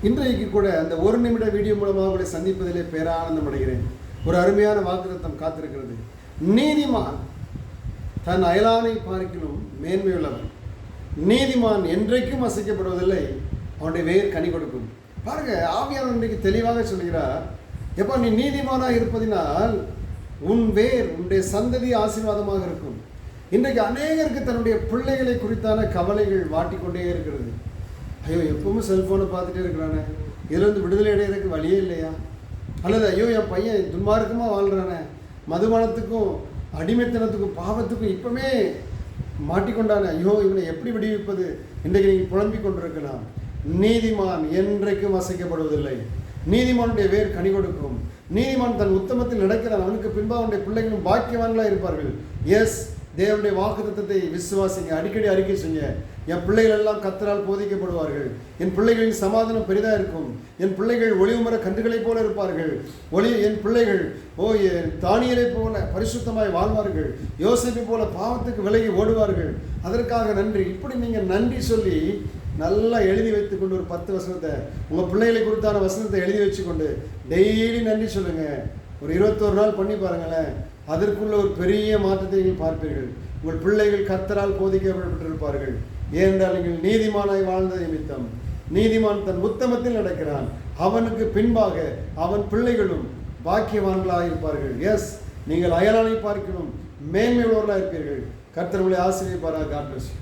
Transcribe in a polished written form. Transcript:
இன்றைக்கு கூட அந்த ஒரு நிமிட வீடியோ மூலமாக உங்களை சந்திப்பதிலே பேரானந்தம் அடைகிறேன். ஒரு அருமையான வாக்குத்தத்தம் காத்திருக்கிறது. நீதிமான் தன் அயலானை பார்க்கிலும் மேன்மையுள்ளவன். நீதிமான் என்றைக்கும் அசைக்கப்படுவதில்லை, அவனுடைய வேர் கனி கொடுக்கும். பாருங்க, ஆவியானவர் இன்றைக்கு தெளிவாக சொல்கிறார், எப்போ நீ நீதிமானாக இருப்பதினால் உன் வேர், உன்னுடைய சந்ததி ஆசீர்வாதமாக இருக்கும். இன்றைக்கு அநேகருக்கு தன்னுடைய பிள்ளைகளை குறித்தான கவலைகள் வாட்டிக்கொண்டே இருக்கிறது. ஐயோ, எப்பவுமே செல்ஃபோனை பார்த்துட்டே இருக்கிறானே, இதிலிருந்து விடுதலை அடைகிறதுக்கு வழியே இல்லையா? அல்லது ஐயோ, என் பையன் துன்மார்க்கமாக வாழ்கிறானே, மதுபானத்துக்கும் அடிமைத்தனத்துக்கும் பாவத்துக்கும் இப்பவுமே மாட்டிக்கொண்டானே, ஐயோ இவனை எப்படி விடுவிப்பது? இன்றைக்கு நீங்கள் புலம்பிக் கொண்டிருக்கலாம். நீதிமான் என்றைக்கும் அசைக்கப்படுவதில்லை. நீதிமானுடைய வேர் கனி கொடுக்கும். நீதிமான் தன் உத்தமத்தில் நடக்கிறான், அவனுக்கு பின்பாக அவனுடைய பிள்ளைகளும் பாக்கியவான்களாக இருப்பார்கள். எஸ், தேவனுடைய வாக்குத்தத்தத்தை விசுவாசிங்க, அடிக்கடி அறிக்கை செய்யுங்க. என் பிள்ளைகள் எல்லாம் கர்த்தரால் போதிக்கப்படுவார்கள். என் பிள்ளைகளின் சமாதானம் பெரிதாக இருக்கும். என் பிள்ளைகள் ஒளிவுமர கன்றுகளைப் போல இருப்பார்கள். என் பிள்ளைகள் தானியலை போல பரிசுத்தமாய் வாழ்வார்கள். யோசேப்பை போல பாவத்துக்கு விலகி ஓடுவார்கள். அதற்காக நன்றி. இப்படி நீங்கள் நன்றி சொல்லி நல்லா எழுதி வைத்துக்கொண்டு ஒரு 10 வசனத்தை, உங்கள் பிள்ளைகளை குறித்தான வசனத்தை எழுதி வச்சுக்கொண்டு டெய்லி நன்றி சொல்லுங்கள். ஒரு 21 நாள் பண்ணி பாருங்களேன். அதற்குள்ள ஒரு பெரிய மாற்றத்தை நீங்கள் பார்ப்பீர்கள். உங்கள் பிள்ளைகள் கர்த்தரால் போதிக்கப்பட்டிருப்பார்கள். ஏனென்றால் நீங்கள் நீதிமானாய் வாழ்ந்த நிமித்தம். நீதிமான் தன் உத்தமத்தில் நடக்கிறான், அவனுக்கு பின்பாக அவன் பிள்ளைகளும் பாக்கியவான்களாக இருப்பார்கள். எஸ், நீங்கள் அயலானை பார்க்கணும் மேன்மையுள்ளவர்களாக இருப்பீர்கள். கர்த்தர் உங்களை ஆசீர்வதிப்பாராக. God bless you.